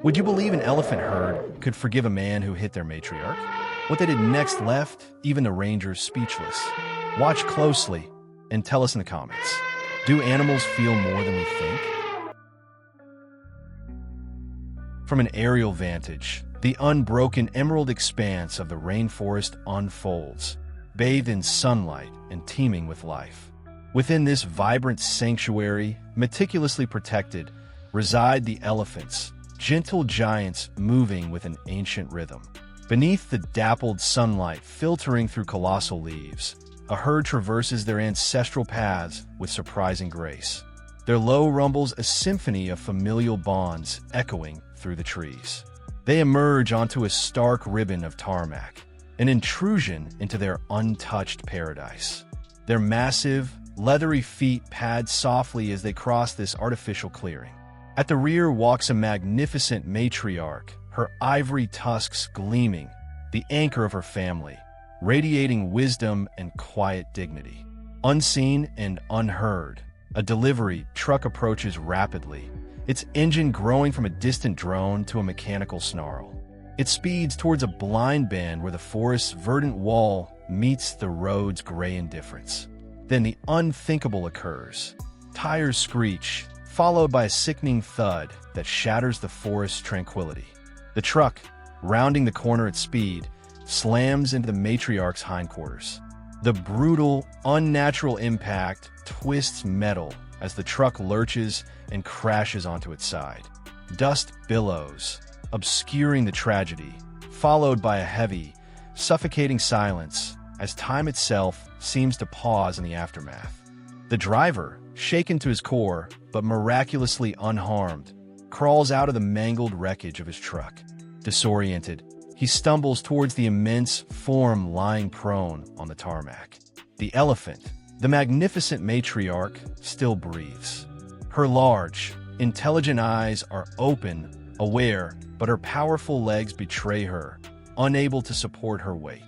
Would you believe an elephant herd could forgive a man who hit their matriarch? What they did next left even the rangers speechless. Watch closely and tell us in the comments. Do animals feel more than we think? From an aerial vantage, the unbroken emerald expanse of the rainforest unfolds, bathed in sunlight and teeming with life. Within this vibrant sanctuary, meticulously protected, reside the elephants, gentle giants moving with an ancient rhythm. Beneath the dappled sunlight filtering through colossal leaves, a herd traverses their ancestral paths with surprising grace. Their low rumbles a symphony of familial bonds echoing through the trees. They emerge onto a stark ribbon of tarmac, an intrusion into their untouched paradise. Their massive, leathery feet pad softly as they cross this artificial clearing. At the rear walks a magnificent matriarch, her ivory tusks gleaming, the anchor of her family, radiating wisdom and quiet dignity. Unseen and unheard, a delivery truck approaches rapidly, its engine growing from a distant drone to a mechanical snarl. It speeds towards a blind band where the forest's verdant wall meets the road's gray indifference. Then the unthinkable occurs. Tires screech, followed by a sickening thud that shatters the forest's tranquility. The truck, rounding the corner at speed, slams into the matriarch's hindquarters. The brutal, unnatural impact twists metal as the truck lurches and crashes onto its side. Dust billows, obscuring the tragedy, followed by a heavy, suffocating silence as time itself seems to pause in the aftermath. The driver, shaken to his core but miraculously unharmed, crawls out of the mangled wreckage of his truck. Disoriented, he stumbles towards the immense form lying prone on the tarmac. The elephant, the magnificent matriarch, still breathes. Her large, intelligent eyes are open, aware, but her powerful legs betray her, unable to support her weight.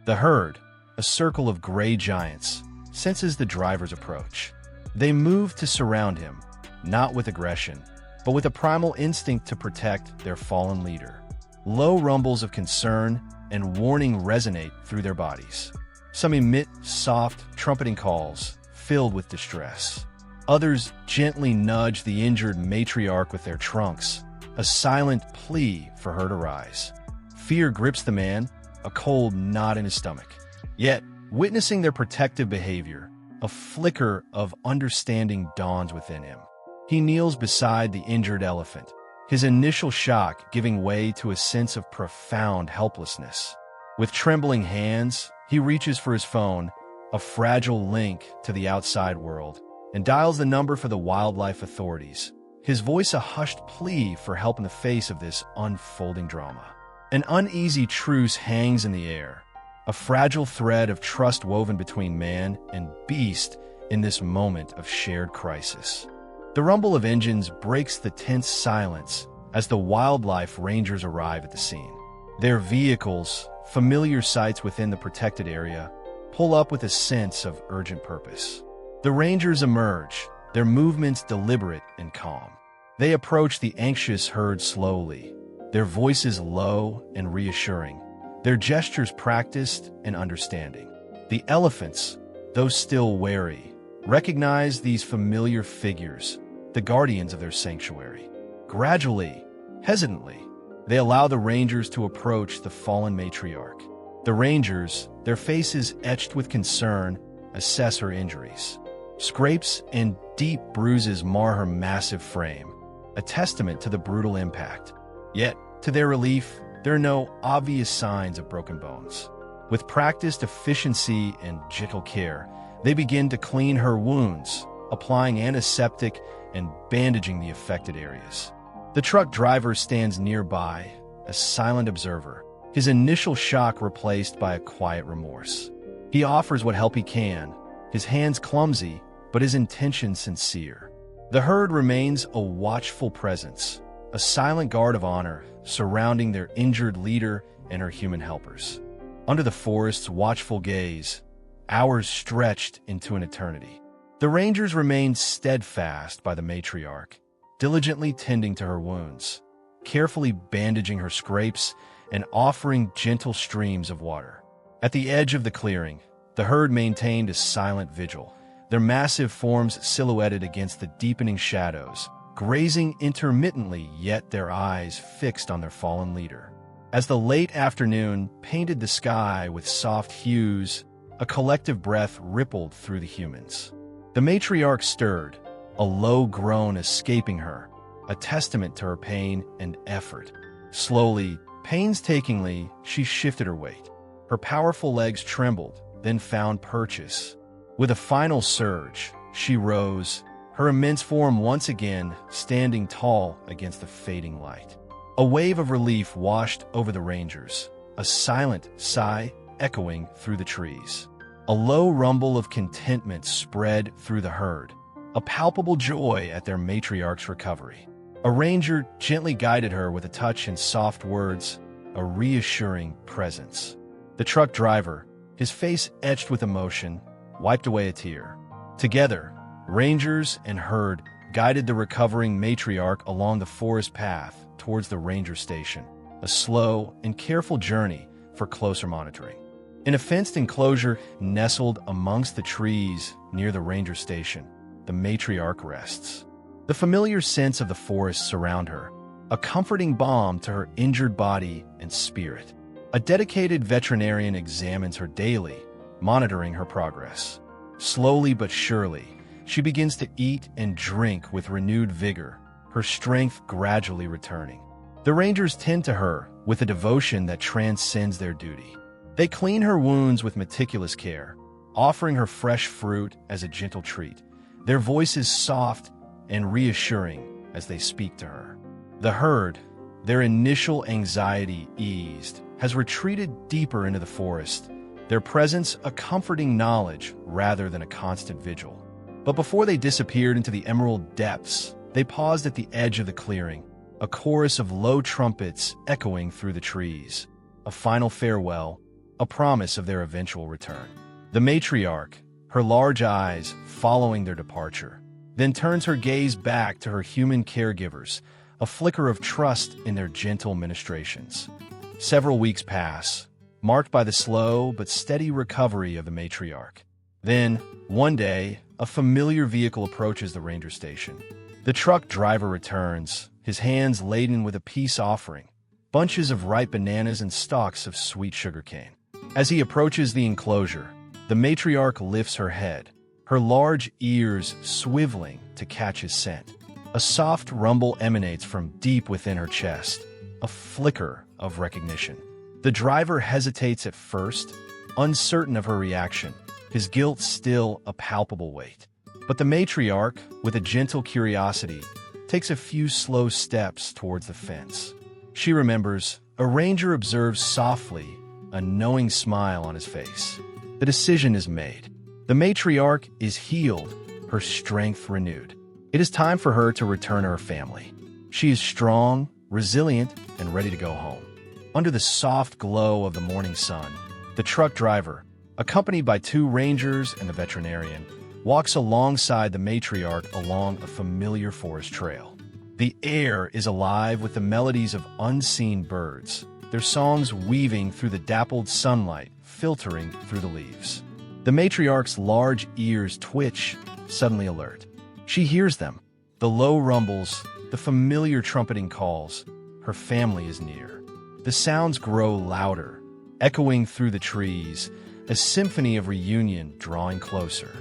The herd, a circle of gray giants, senses the driver's approach. They move to surround him, not with aggression, but with a primal instinct to protect their fallen leader. Low rumbles of concern and warning resonate through their bodies. Some emit soft, trumpeting calls, filled with distress. Others gently nudge the injured matriarch with their trunks, a silent plea for her to rise. Fear grips the man, a cold knot in his stomach. Yet, witnessing their protective behavior, a flicker of understanding dawns within him. He kneels beside the injured elephant, his initial shock giving way to a sense of profound helplessness. With trembling hands, he reaches for his phone, a fragile link to the outside world, and dials the number for the wildlife authorities, his voice a hushed plea for help in the face of this unfolding drama. An uneasy truce hangs in the air, a fragile thread of trust woven between man and beast in this moment of shared crisis. The rumble of engines breaks the tense silence as the wildlife rangers arrive at the scene. Their vehicles, familiar sights within the protected area, pull up with a sense of urgent purpose. The rangers emerge, their movements deliberate and calm. They approach the anxious herd slowly, their voices low and reassuring, their gestures practiced and understanding. The elephants, though still wary, recognize these familiar figures, the guardians of their sanctuary. Gradually, hesitantly, they allow the rangers to approach the fallen matriarch. The rangers, their faces etched with concern, assess her injuries. Scrapes and deep bruises mar her massive frame, a testament to the brutal impact. Yet, to their relief, there are no obvious signs of broken bones. With practiced efficiency and gentle care, they begin to clean her wounds, applying antiseptic and bandaging the affected areas. The truck driver stands nearby, a silent observer, his initial shock replaced by a quiet remorse. He offers what help he can, his hands clumsy, but his intention sincere. The herd remains a watchful presence, a silent guard of honor surrounding their injured leader and her human helpers. Under the forest's watchful gaze, hours stretched into an eternity. The rangers remained steadfast by the matriarch, diligently tending to her wounds. carefully bandaging her scrapes and offering gentle streams of water. At the edge of the clearing, the herd maintained a silent vigil, their massive forms silhouetted against the deepening shadows, grazing intermittently, yet their eyes fixed on their fallen leader. As the late afternoon painted the sky with soft hues, a collective breath rippled through the humans. The matriarch stirred, a low groan escaping her, a testament to her pain and effort. Slowly, painstakingly, she shifted her weight. Her powerful legs trembled, then found purchase. With a final surge, she rose, her immense form once again standing tall against the fading light. A wave of relief washed over the rangers, a silent sigh echoing through the trees. A low rumble of contentment spread through the herd, a palpable joy at their matriarch's recovery. A ranger gently guided her with a touch and soft words, a reassuring presence. The truck driver, his face etched with emotion, wiped away a tear. Together, rangers and herd guided the recovering matriarch along the forest path towards the ranger station, a slow and careful journey for closer monitoring. In a fenced enclosure nestled amongst the trees near the ranger station, the matriarch rests. The familiar scents of the forest surround her, a comforting balm to her injured body and spirit. A dedicated veterinarian examines her daily, monitoring her progress. Slowly but surely, she begins to eat and drink with renewed vigor, her strength gradually returning. The rangers tend to her with a devotion that transcends their duty. They clean her wounds with meticulous care, offering her fresh fruit as a gentle treat, their voices soft and reassuring as they speak to her. The herd, their initial anxiety eased, has retreated deeper into the forest, their presence a comforting knowledge rather than a constant vigil. But before they disappeared into the emerald depths, they paused at the edge of the clearing, a chorus of low trumpets echoing through the trees, a final farewell, a promise of their eventual return. The matriarch, her large eyes following their departure, then turns her gaze back to her human caregivers, a flicker of trust in their gentle ministrations. Several weeks pass, marked by the slow but steady recovery of the matriarch. Then, one day, a familiar vehicle approaches the ranger station. The truck driver returns, his hands laden with a peace offering, bunches of ripe bananas and stalks of sweet sugarcane. As he approaches the enclosure, the matriarch lifts her head, her large ears swiveling to catch his scent. A soft rumble emanates from deep within her chest, a flicker of recognition. The driver hesitates at first, uncertain of her reaction, his guilt still a palpable weight. But the matriarch, with a gentle curiosity, takes a few slow steps towards the fence. She remembers, a ranger observes softly, a knowing smile on his face. The decision is made. The matriarch is healed, her strength renewed. It is time for her to return to her family. She is strong, resilient, and ready to go home. Under the soft glow of the morning sun, the truck driver, accompanied by two rangers and the veterinarian, walks alongside the matriarch along a familiar forest trail. The air is alive with the melodies of unseen birds, their songs weaving through the dappled sunlight, filtering through the leaves. The matriarch's large ears twitch, suddenly alert. She hears them, the low rumbles, the familiar trumpeting calls. Her family is near. The sounds grow louder, echoing through the trees, a symphony of reunion drawing closer.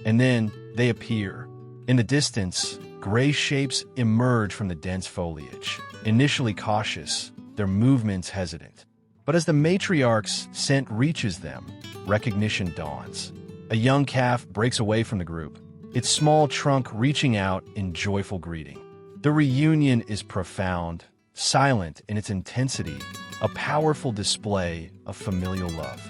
And then they appear. In the distance, gray shapes emerge from the dense foliage, initially cautious, their movements hesitant. But as the matriarch's scent reaches them, recognition dawns. A young calf breaks away from the group, its small trunk reaching out in joyful greeting. The reunion is profound, silent in its intensity, a powerful display of familial love.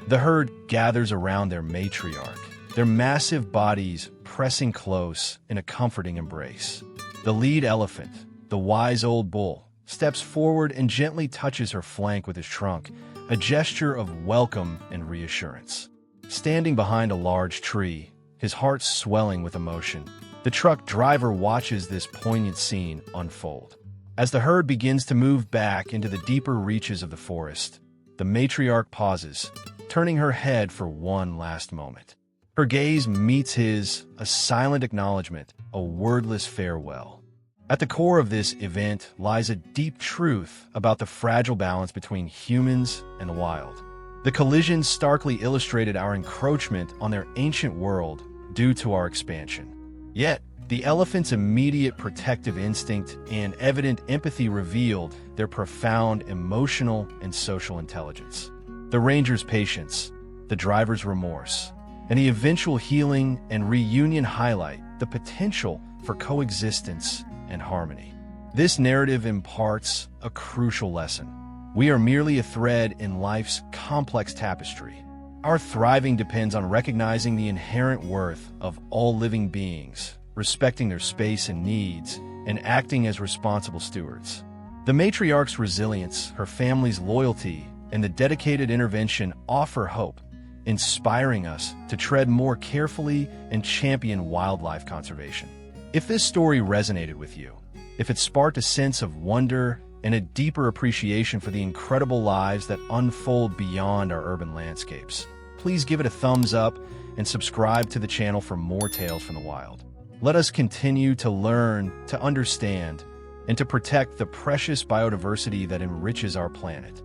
The herd gathers around their matriarch, their massive bodies pressing close in a comforting embrace. The lead elephant, the wise old bull, steps forward and gently touches her flank with his trunk, a gesture of welcome and reassurance. Standing behind a large tree, his heart swelling with emotion, the truck driver watches this poignant scene unfold. As the herd begins to move back into the deeper reaches of the forest, the matriarch pauses, turning her head for one last moment. Her gaze meets his, a silent acknowledgement, a wordless farewell. At the core of this event lies a deep truth about the fragile balance between humans and the wild. The collision starkly illustrated our encroachment on their ancient world due to our expansion. Yet, the elephant's immediate protective instinct and evident empathy revealed their profound emotional and social intelligence. The ranger's patience, the driver's remorse, and the eventual healing and reunion highlight the potential for coexistence and harmony. This narrative imparts a crucial lesson. We are merely a thread in life's complex tapestry. Our thriving depends on recognizing the inherent worth of all living beings, respecting their space and needs, and acting as responsible stewards. The matriarch's resilience, her family's loyalty, and the dedicated intervention offer hope, inspiring us to tread more carefully and champion wildlife conservation. If this story resonated with you, if it sparked a sense of wonder and a deeper appreciation for the incredible lives that unfold beyond our urban landscapes, please give it a thumbs up and subscribe to the channel for more tales from the wild. Let us continue to learn, to understand, and to protect the precious biodiversity that enriches our planet.